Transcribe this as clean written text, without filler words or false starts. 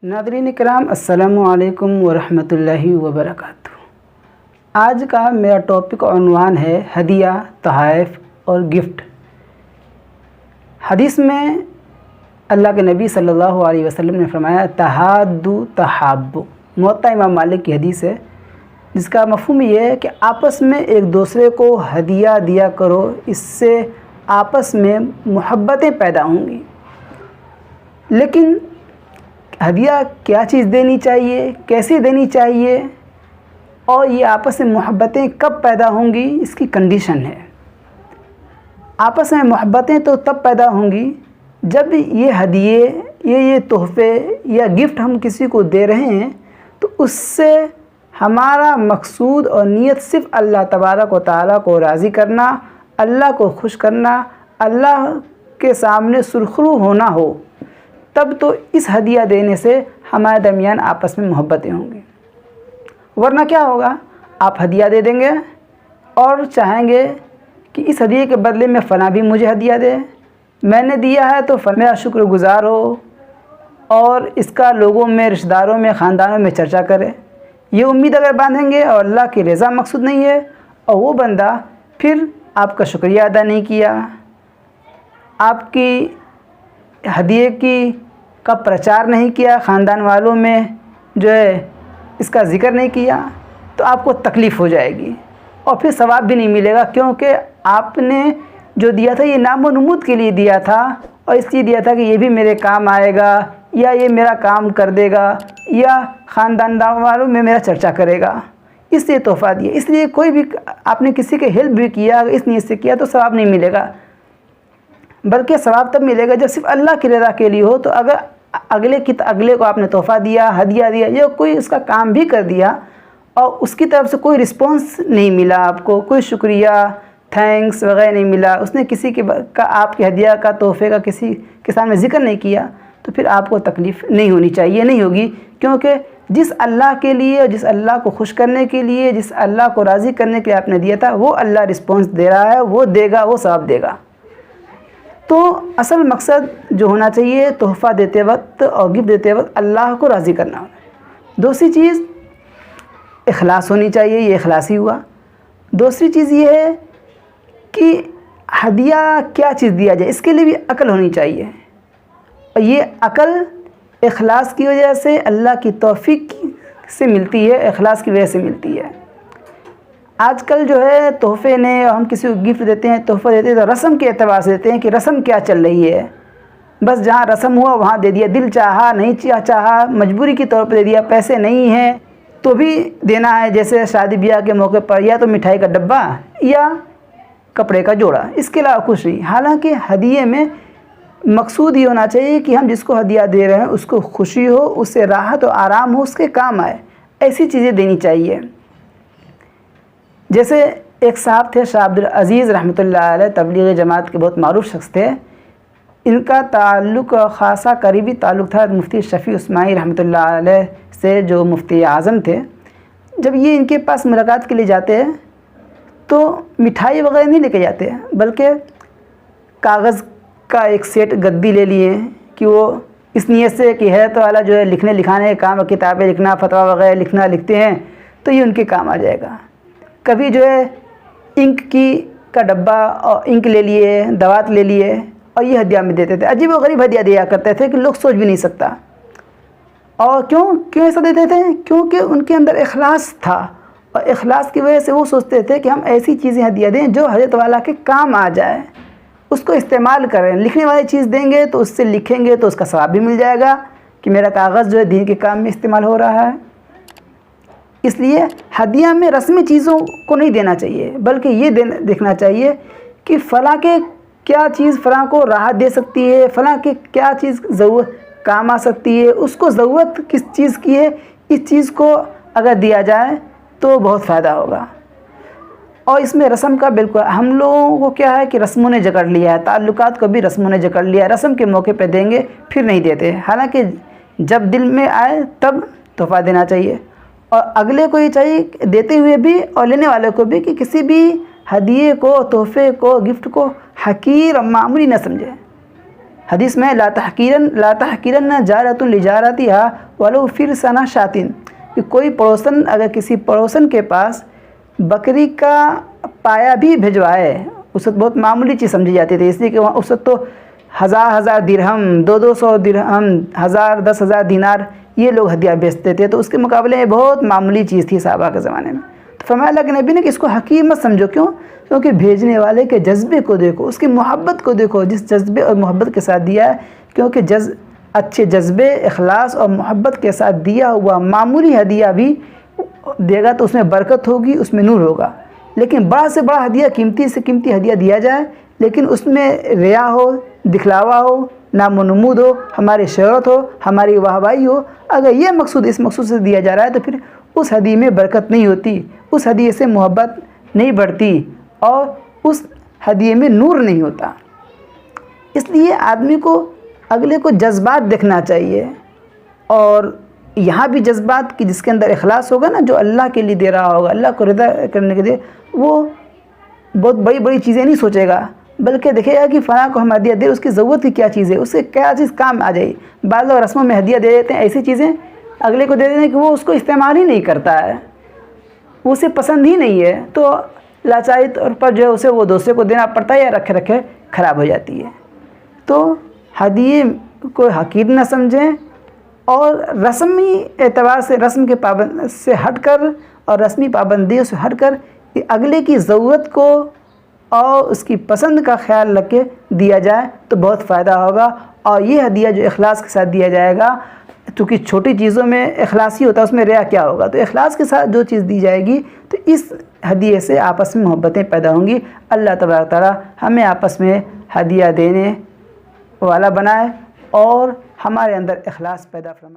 नाज़रीन इकराम अस्सलामु अलैकुम वरहमतुल्लाहि वबरकातुहू। आज का मेरा टॉपिक उन्वान है हदिया, तोहफ़ और गिफ्ट। हदीस में अल्लाह के नबी सल्लल्लाहु अलैहि वसल्लम ने फरमाया तहादु तहाब्बु। मुवत्ता इमाम मालिक की हदीस है, जिसका मफ़हूम ये है कि आपस में एक दूसरे को हदिया दिया करो, इससे आपस में मोहब्बतें पैदा होंगी। लेकिन हदिया क्या चीज़ देनी चाहिए, कैसे देनी चाहिए और ये आपस में मोहब्बतें कब पैदा होंगी, इसकी कंडीशन है। आपस में मोहब्बतें तो तब पैदा होंगी जब ये हदिये, ये तोहफ़े या गिफ्ट हम किसी को दे रहे हैं तो उससे हमारा मकसूद और नीयत सिर्फ़ अल्लाह तबारक व तआला को राज़ी करना, अल्लाह को खुश करना, अल्लाह के सामने सुरखरू होना हो, तब तो इस हदिया देने से हमारे दरमियान आपस में मोहब्बतें होंगी। वरना क्या होगा, आप हदिया दे देंगे और चाहेंगे कि इस हदिये के बदले में फ़लाँ भी मुझे हदिया दे, मैंने दिया है तो मेरा शुक्रगुज़ार हो और इसका लोगों में, रिश्तेदारों में, ख़ानदानों में चर्चा करे। ये उम्मीद अगर बांधेंगे और अल्लाह की रज़ा मकसूद नहीं है और वो बंदा फिर आपका शुक्रिया अदा नहीं किया, आपकी हदिये का प्रचार नहीं किया, ख़ानदान वालों में जो है इसका ज़िक्र नहीं किया, तो आपको तकलीफ़ हो जाएगी और फिर सवाब भी नहीं मिलेगा, क्योंकि आपने जो दिया था ये नामो नमूद के लिए दिया था और इसलिए दिया था कि ये भी मेरे काम आएगा या ये मेरा काम कर देगा या ख़ानदान वालों में मेरा चर्चा करेगा, इसलिए तोहफ़ा दिया। इसलिए कोई भी आपने किसी के हेल्प भी किया, इस नीयत से किया तो सवाब नहीं मिलेगा, बल्कि सवाब तब मिलेगा जब सिर्फ़ अल्लाह की रज़ा के लिए हो। तो अगर अगले को आपने तोहफ़ा दिया, हदिया दिया या कोई उसका काम भी कर दिया और उसकी तरफ से कोई रिस्पॉन्स नहीं मिला, आपको कोई शुक्रिया, थैंक्स वगैरह नहीं मिला, उसने किसी का आपके हदिया का, तोहफ़े का किसी के सामने ज़िक्र नहीं किया, तो फिर आपको तकलीफ़ नहीं होनी चाहिए, नहीं होगी। क्योंकि जिस अल्लाह के लिए, जिस अल्लाह को खुश करने के लिए, जिस अल्लाह को राज़ी करने के लिए आपने दिया था, वो अल्लाह रिस्पॉन्स दे रहा है, वो देगा, वो सवाब देगा। तो असल मकसद जो होना चाहिए तोहफ़ा देते वक्त और गिफ्ट देते वक्त अल्लाह को राज़ी करना होगा। दूसरी चीज़ इखलास होनी चाहिए, ये इखलास ही हुआ। दूसरी चीज़ ये है कि हदिया क्या चीज़ दिया जाए, इसके लिए भी अक्ल होनी चाहिए और ये अक्ल इखलास की वजह से, अल्लाह की तौफ़ीक से मिलती है, इखलास की वजह से मिलती है। आजकल जो है तोहफ़े ने, हम किसी को गिफ्ट देते हैं, तोहफ़ा देते हैं तो रस्म के एतबार से देते हैं कि रस्म क्या चल रही है, बस जहाँ रस्म हुआ वहाँ दे दिया, दिल चाहा नहीं चाहा, मजबूरी के तौर पर दे दिया, पैसे नहीं हैं तो भी देना है, जैसे शादी ब्याह के मौके पर या तो मिठाई का डब्बा या कपड़े का जोड़ा, इसके अलावा कुछ नहीं। हालांकि हदिये में मकसूद ये होना चाहिए कि हम जिसको हदिया दे रहे हैं उसको खुशी हो, उससे राहत और आराम हो, उसके काम आए, ऐसी चीज़ें देनी चाहिए। जैसे एक साहब थे शाह अब्दुल अज़ीज़ रहमतुल्लाह अलैह, तबलीग जमात के बहुत मारूफ शख्स थे। इनका ताल्लुक़ ख़ासा करीबी ताल्लुक़ था मुफ्ती शफ़ी उस्मानी रहमतुल्लाह अलैह से, जो मुफ्ती आज़म थे। जब ये इनके पास मुलाकात के लिए जाते हैं तो मिठाई वगैरह नहीं लेके जाते, बल्कि कागज़ का एक सेट गद्दी ले लिए कि वो इस नीयत से कि हैरत वाला जो है लिखने लिखाने का काम, किताबें लिखना, फतवा वगैरह लिखते हैं तो ये उनके काम आ जाएगा। कभी जो है इंक का डब्बा और इंक ले लिए, दवात ले लिए और ये हदिया में देते थे। अजीब व गरीब हदिया दिया करते थे कि लोग सोच भी नहीं सकता। और क्यों ऐसा देते थे? क्योंकि उनके अंदर इखलास था और इखलास की वजह से वो सोचते थे कि हम ऐसी चीज़ें हदिया दें जो हज़रत वाला के काम आ जाए, उसको इस्तेमाल करें। लिखने वाली चीज़ देंगे तो उससे लिखेंगे तो उसका सवाब भी मिल जाएगा कि मेरा कागज़ जो है दीन के काम में इस्तेमाल हो रहा है। इसलिए हदिया में रस्मी चीज़ों को नहीं देना चाहिए, बल्कि ये देखना चाहिए कि फ़लाँ के क्या चीज़ फ़लाँ को राहत दे सकती है, फ़लाँ के क्या चीज़ ज़रूरत काम आ सकती है, उसको ज़रूरत किस चीज़ की है, इस चीज़ को अगर दिया जाए तो बहुत फ़ायदा होगा। और इसमें रस्म का बिल्कुल, हम लोगों को क्या है कि रस्मों ने जकड़ लिया है, ताल्लुकात को भी रस्मों ने जकड़ लिया है, रस्म के मौके पे देंगे फिर नहीं देते। हालांकि जब दिल में आए तब तोहफ़ा देना चाहिए और अगले को ये चाहिए देते हुए भी और लेने वाले को भी कि किसी भी हदिये को, तोहफ़े को, गिफ्ट को हकीर और मामूली न समझे। حدیث میں لا تحقیرن جارۃ لجارتها ولو فرسن شاۃ، کہ کوئی پڑوسن اگر کسی پڑوسن کے پاس بکری کا پایا بھی بھجوائے، اس وقت بہت معمولی چیز سمجھی جاتی تھی، اس لیے کہ وہاں اس وقت تو ہزار درہم، 200 درہم، 10,000 دینار یہ لوگ ہدیہ بیچتے تھے، تو اس کے مقابلے میں بہت معمولی چیز تھی صحابہ کے زمانے میں۔ تو فرمایا اللہ کے نبی نے کہ اس کو حقیر مت سمجھو، کیوں؟ کیونکہ بھیجنے والے کے جذبے کو دیکھو، اس کی محبت کو دیکھو، جس جذبے اور محبت کے ساتھ دیا ہے، کیونکہ اچھے جذبے، اخلاص اور محبت کے ساتھ دیا ہوا معمولی ہدیہ بھی دے گا تو اس میں برکت ہوگی، اس میں نور ہوگا۔ لیکن بڑا سے بڑا ہدیہ، قیمتی سے قیمتی ہدیہ دیا جائے لیکن اس میں ریا ہو، دکھلاوا ہو، نام و نمود ہو، ہماری شہرت ہو، ہماری واہوائی ہو، اگر یہ مقصود اس مقصود سے دیا جا رہا ہے تو پھر اس ہدیے میں برکت نہیں ہوتی، اس ہدیے سے محبت نہیں بڑھتی اور اس ہدیے میں نور نہیں ہوتا۔ اس لیے آدمی کو اگلے کو جذبات دیکھنا چاہیے، اور یہاں بھی جذبات کہ جس کے اندر اخلاص ہوگا نا، جو اللہ کے لیے دے رہا ہوگا، اللہ کو رضا کرنے کے لیے، وہ بہت بڑی بڑی چیزیں نہیں سوچے گا، بلکہ دیکھے گا کہ فلاں کو ہم ہدیہ دے، اس کی ضرورت کی کیا چیز ہے، اس سے کیا چیز کام آ جائے۔ بعض لوگ رسموں میں ہدیہ دے دیتے ہیں، ایسی چیزیں اگلے کو دے دیتے ہیں کہ وہ اس کو استعمال ہی نہیں کرتا ہے، وہ اسے پسند ہی نہیں ہے، تو لاچاری طور پر جو ہے اسے وہ دوسرے کو دینا پڑتا ہے یا رکھے رکھے خراب ہو جاتی ہے۔ تو ہدیے کو حقیر نہ سمجھیں، اور رسمی اعتبار سے، رسم کے پابند سے ہٹ کر اور رسمی پابندیوں سے ہٹ کر اگلے کی ضرورت کو اور اس کی پسند کا خیال رکھ کے دیا جائے تو بہت فائدہ ہوگا۔ اور یہ ہدیہ جو اخلاص کے ساتھ دیا جائے گا، چونکہ چھوٹی چیزوں میں اخلاص ہی ہوتا ہے، اس میں ریا کیا ہوگا، تو اخلاص کے ساتھ جو چیز دی جائے گی تو اس ہدیے سے آپس میں محبتیں پیدا ہوں گی۔ اللہ تبارک تعالیٰ ہمیں آپس میں ہدیہ دینے والا بنائے اور ہمارے اندر اخلاص پیدا فرمائے۔